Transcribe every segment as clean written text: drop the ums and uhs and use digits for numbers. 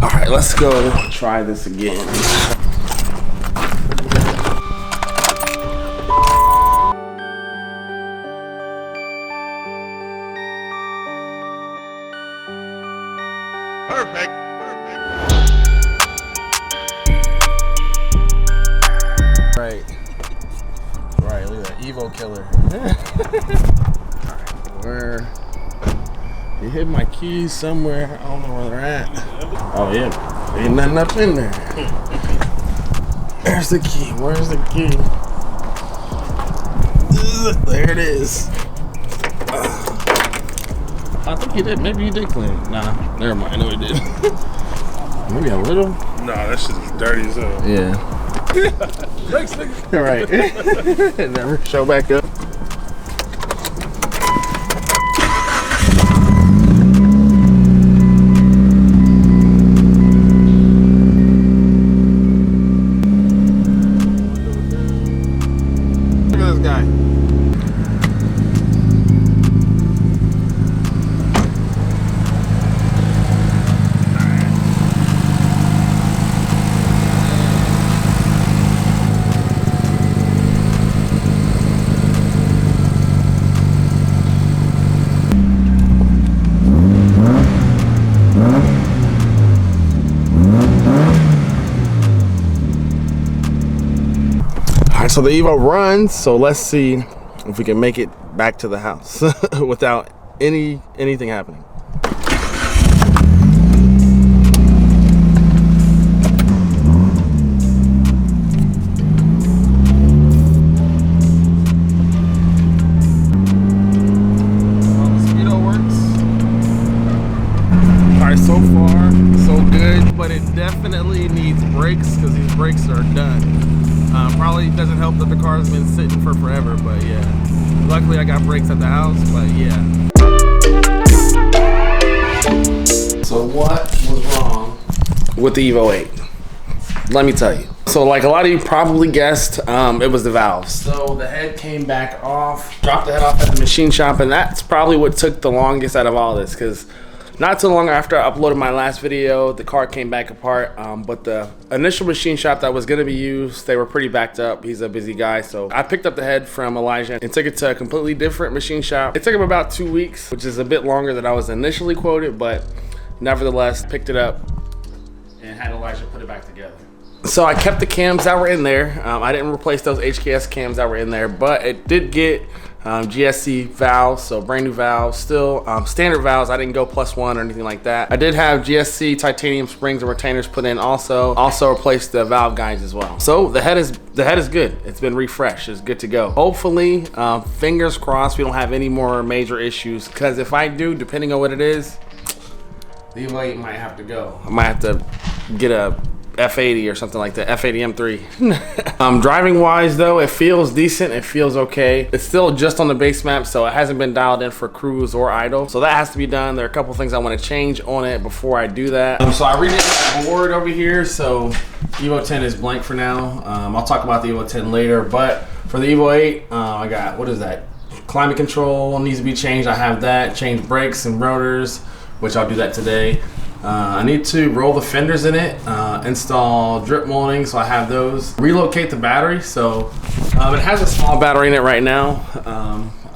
All right, let's go try this again. Perfect. Right, look at that Evo killer. Alright, where you hit my keys somewhere. I don't know where they're at. Oh yeah, ain't nothing up in there. There's the key. Where's the key? There it is. I think you did. Maybe you did clean it. Nah, never mind. I know he did. Maybe a little. No, that shit is dirty as hell. Yeah. Thanks, nigga. Right. Never show back up. Look at this guy. So the Evo runs, so let's see if we can make it back to the house without anything happening. The speedo works. All right, so far so good, but it definitely needs brakes because these brakes are done. Probably doesn't help that the car's been sitting for forever, but yeah. Luckily I got brakes at the house, but yeah. So what was wrong with the Evo 8? Let me tell you. So like a lot of you probably guessed, it was the valves. So the head came back off, dropped the head off at the machine shop, and that's probably what took the longest out of all this, because not too long after I uploaded my last video, the car came back apart, but the initial machine shop that was gonna be used, they were pretty backed up. He's a busy guy, so I picked up the head from Elijah and took it to a completely different machine shop. It took him about 2 weeks, which is a bit longer than I was initially quoted, but nevertheless, picked it up and had Elijah put it back together. So I kept the cams that were in there. I didn't replace those HKS cams that were in there, but it did get GSC valves, so brand new valves, still standard valves. I didn't go +1 or anything like that. I did have GSC titanium springs and retainers put in also replaced the valve guides as well. So the head is good. It's been refreshed. It's good to go. Hopefully, fingers crossed, we don't have any more major issues, because if I do, depending on what it is, the Evo 8 might have to go. I might have to get a F80 or something like that, F80 M3. Driving wise though, it feels decent, it feels okay. It's still just on the base map, so it hasn't been dialed in for cruise or idle. So that has to be done. There are a couple things I want to change on it before I do that. So I redid the board over here, so Evo 10 is blank for now. I'll talk about the Evo 10 later, but for the Evo 8, I got, what is that? Climate control needs to be changed. I have that. Change brakes and rotors, which I'll do that today. I need to roll the fenders in it, install drip molding, so I have those. Relocate the battery, so it has a small battery in it right now.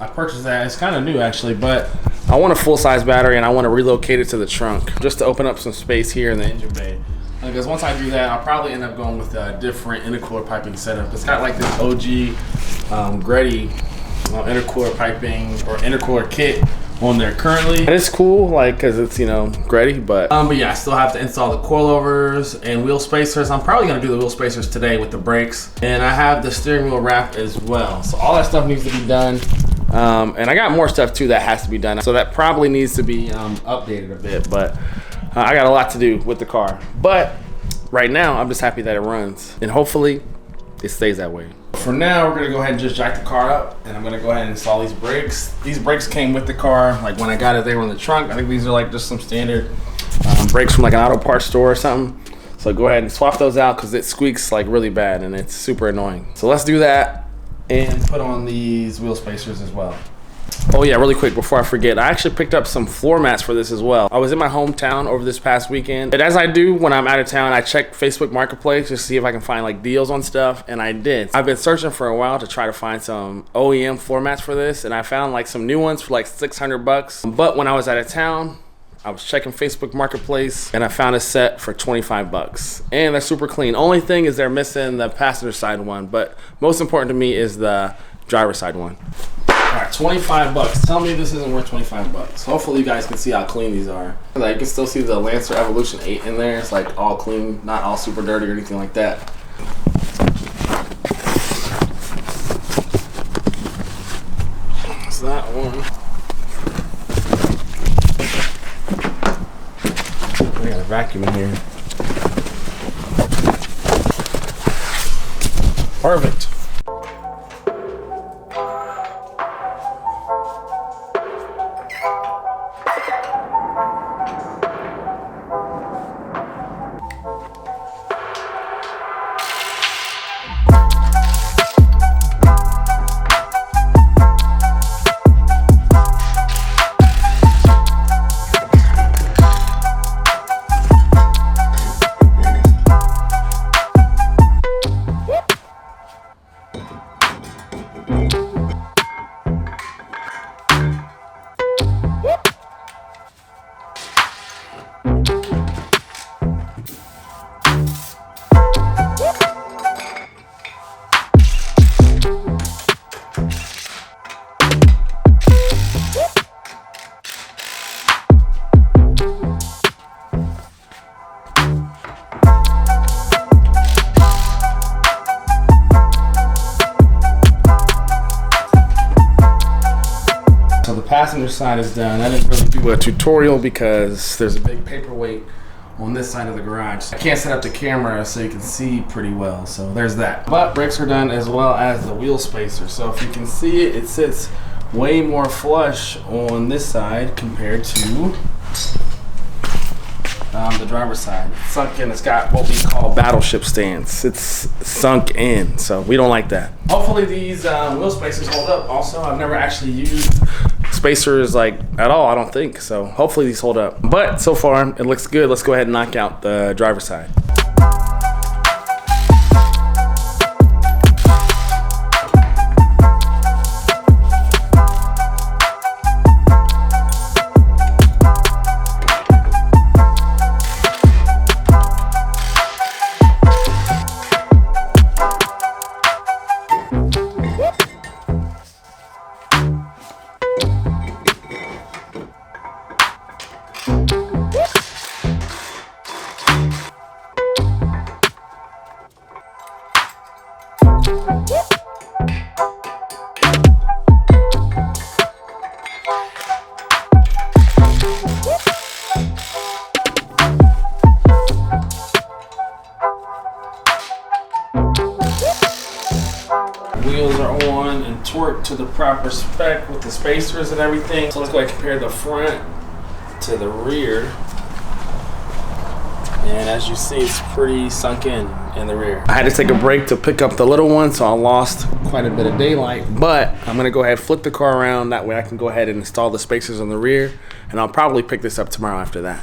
I purchased that, it's kind of new actually, but I want a full-size battery and I want to relocate it to the trunk just to open up some space here in the engine bay. Because once I do that, I'll probably end up going with a different intercooler piping setup. It's got like this OG Gretty intercooler piping or intercooler kit on there currently. And it's cool, like, because it's, you know, Gretty, but yeah, I still have to install the coilovers and wheel spacers. I'm probably gonna do the wheel spacers today with the brakes, and I have the steering wheel wrap as well. So all that stuff needs to be done, and I got more stuff too that has to be done. So that probably needs to be updated a bit, but I got a lot to do with the car. But right now, I'm just happy that it runs, and hopefully it stays that way. For now, we're gonna go ahead and just jack the car up, and I'm gonna go ahead and install these brakes. These brakes came with the car. Like when I got it, they were in the trunk. I think these are like just some standard brakes from like an auto parts store or something. So go ahead and swap those out because it squeaks like really bad and it's super annoying. So let's do that and put on these wheel spacers as well. Oh yeah, really quick before I forget, I actually picked up some floor mats for this as well. I was in my hometown over this past weekend, and as I do when I'm out of town, I check Facebook Marketplace just to see if I can find like deals on stuff, and I did. I've been searching for a while to try to find some OEM floor mats for this, and I found like some new ones for like $600. But when I was out of town, I was checking Facebook Marketplace and I found a set for $25, and they're super clean. Only thing is they're missing the passenger side one, but most important to me is the driver side one. All right, $25. Tell me this isn't worth $25. Hopefully you guys can see how clean these are. Like, you can still see the Lancer Evolution 8 in there. It's like all clean, not all super dirty or anything like that. That's that one. We got a vacuum in here. Perfect. Passenger side is done. I didn't really do a tutorial because there's a big paperweight on this side of the garage. I can't set up the camera so you can see pretty well, so there's that. But brakes are done as well as the wheel spacer. So if you can see it, it sits way more flush on this side compared to the driver's side. It's sunk in. It's got what we call battleship stance. It's sunk in, so we don't like that. Hopefully these wheel spacers hold up. Also, I've never actually used spacers like at all, I don't think, so hopefully these hold up. But so far it looks good. Let's go ahead and knock out the driver's side. Wheels are on and torqued to the proper spec with the spacers and everything. So let's go ahead and compare the front to the rear. And as you see, it's pretty sunk in the rear. I had to take a break to pick up the little one, so I lost quite a bit of daylight. But I'm gonna go ahead and flip the car around. That way I can go ahead and install the spacers on the rear. And I'll probably pick this up tomorrow after that.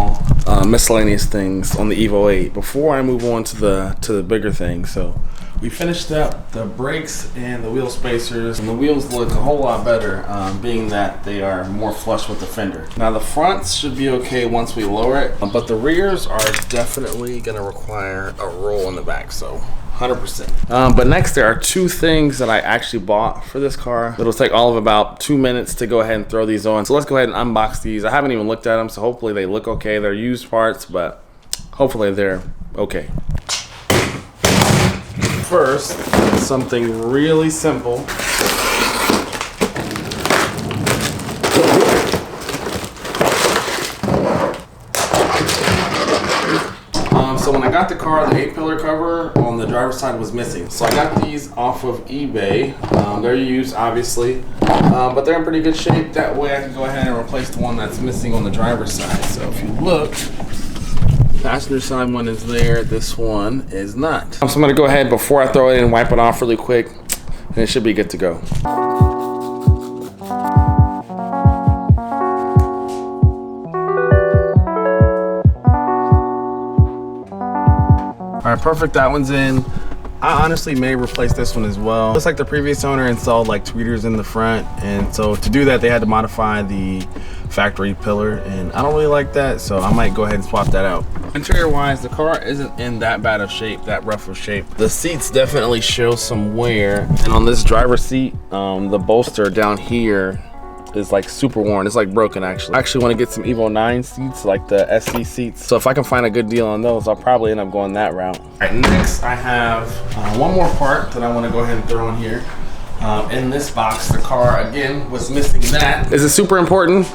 small miscellaneous things on the Evo 8 before I move on to the bigger things. So we finished up the brakes and the wheel spacers, and the wheels look a whole lot better, being that they are more flush with the fender. Now the fronts should be okay once we lower it, but the rears are definitely gonna require a roll in the back, so 100%. But next, there are two things that I actually bought for this car. It'll take all of about 2 minutes to go ahead and throw these on. So let's go ahead and unbox these. I haven't even looked at them, so hopefully they look okay. They're used parts, but hopefully they're okay. First, something really simple. So when I got the car, the 8-pillar cover on the driver's side was missing. So I got these off of eBay. They're used, obviously, but they're in pretty good shape. That way I can go ahead and replace the one that's missing on the driver's side. So if you look, passenger side one is there, this one is not. So I'm gonna go ahead before I throw it in, wipe it off really quick, and it should be good to go. All right, perfect, that one's in. I honestly may replace this one as well. Looks like the previous owner installed like tweeters in the front, and so to do that they had to modify the factory pillar, and I don't really like that, so I might go ahead and swap that out. Interior wise, the car isn't in that bad of shape, that rough of shape. The seats definitely show some wear, and on this driver's seat, the bolster down here is like super worn. It's like broken actually. I actually want to get some Evo 9 seats, like the SC seats. So if I can find a good deal on those, I'll probably end up going that route. All right, next I have one more part that I want to go ahead and throw in here. In this box, the car again was missing that. Is it super important?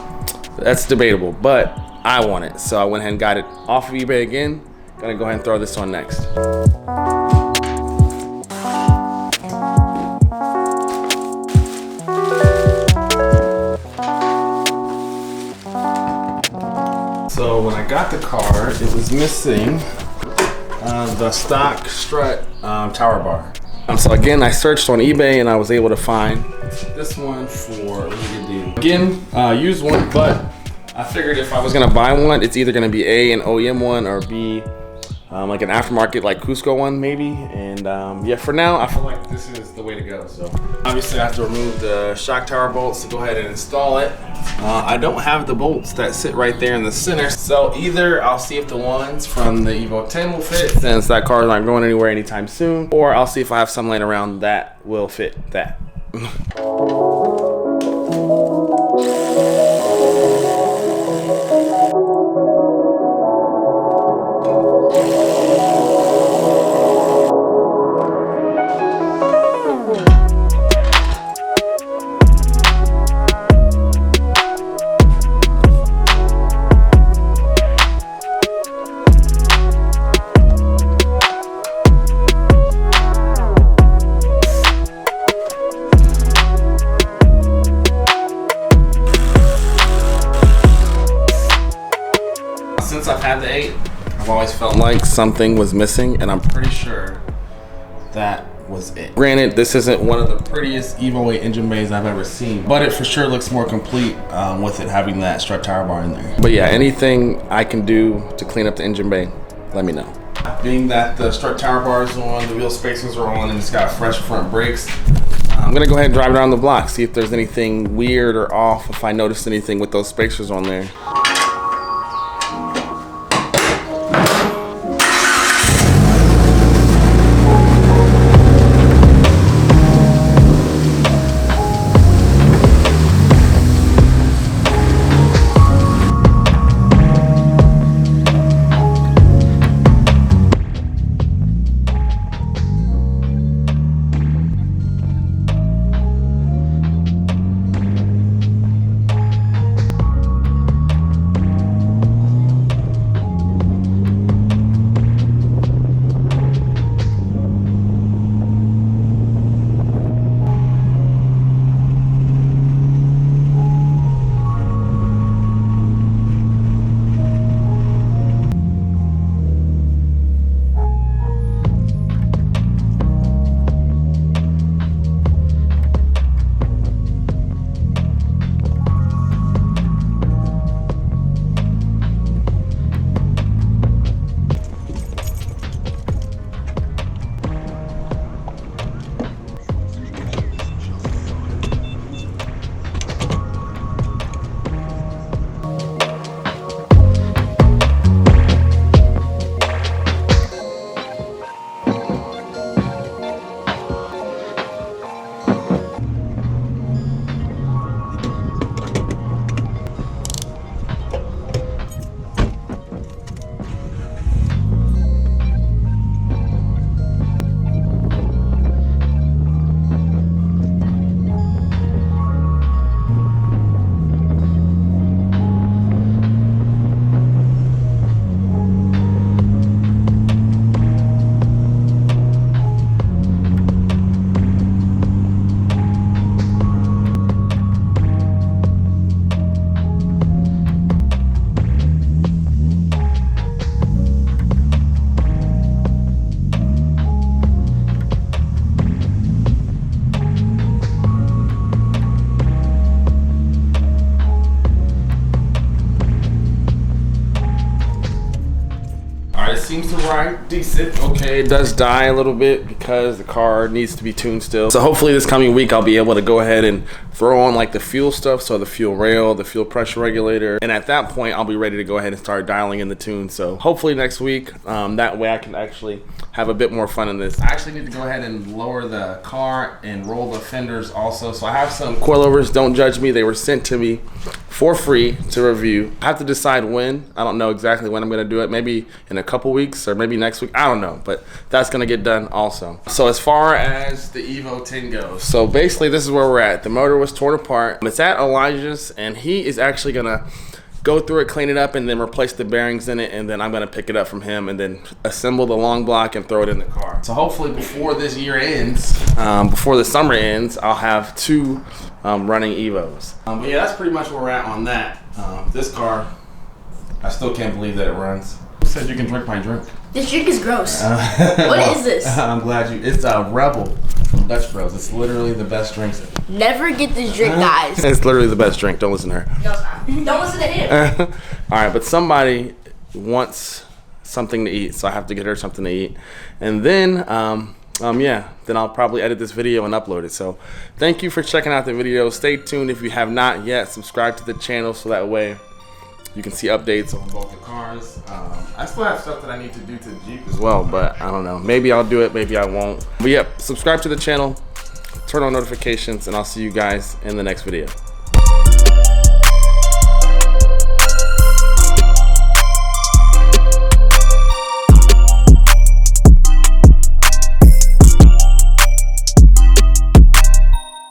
That's debatable, but I want it. So I went ahead and got it off of eBay again. Gonna go ahead and throw this on next. So when I got the car, it was missing the stock Strut tower bar. So again, I searched on eBay and I was able to find this one for a really good deal. Again, used one, but I figured if I was gonna buy one, it's either gonna be A, an OEM one, or B, like an aftermarket, like Cusco one maybe. And yeah, for now, I feel like this is the way to go. So obviously I have to remove the shock tower bolts to go ahead and install it. I don't have the bolts that sit right there in the center. So either I'll see if the ones from the Evo 10 will fit, since that car is not going anywhere anytime soon, or I'll see if I have some laying around that will fit that. Since I've had the 8, I've always felt like something was missing, and I'm pretty sure that was it. Granted, this isn't one of the prettiest Evo 8 engine bays I've ever seen, but it for sure looks more complete with it having that Strut tower bar in there. But yeah, anything I can do to clean up the engine bay, let me know. Being that the Strut tower bar is on, the wheel spacers are on, and it's got fresh front brakes, I'm gonna go ahead and drive around the block, see if there's anything weird or off, if I noticed anything with those spacers on there. it seems to ride decent. Okay, it does die a little bit because the car needs to be tuned still. So hopefully this coming week I'll be able to go ahead and throw on like the fuel stuff, so the fuel rail, the fuel pressure regulator, and at that point I'll be ready to go ahead and start dialing in the tune. So hopefully next week, that way I can actually have a bit more fun in this. I actually need to go ahead and lower the car and roll the fenders also. So I have some coilovers, don't judge me, they were sent to me for free to review. I have to decide when. I don't know exactly when I'm gonna do it, maybe in a couple weeks or maybe next week, I don't know, but that's gonna get done also. So as far as the Evo 10 goes, so basically this is where we're at. The motor was torn apart. It's at Elijah's and he is actually gonna go through it, clean it up, and then replace the bearings in it, and then I'm gonna pick it up from him and then assemble the long block and throw it in the car. So hopefully before this year ends, before the summer ends, I'll have 2 running Evos. But yeah, that's pretty much where we're at on that. This car, I still can't believe that it runs. Who said you can drink my drink? This drink is gross. What is this? I'm glad you, it's a Rebel from Dutch Bros. It's literally the best drink. Never get this drink, guys. It's literally the best drink, don't listen to her. No, it's not. Don't listen to him. All right, but somebody wants something to eat, so I have to get her something to eat. And then, yeah, then I'll probably edit this video and upload it. So thank you for checking out the video. Stay tuned if you have not yet. Subscribe to the channel so that way you can see updates on both the cars. I still have stuff that I need to do to the Jeep as well, but I don't know. Maybe I'll do it, maybe I won't. But yeah, subscribe to the channel, turn on notifications, and I'll see you guys in the next video.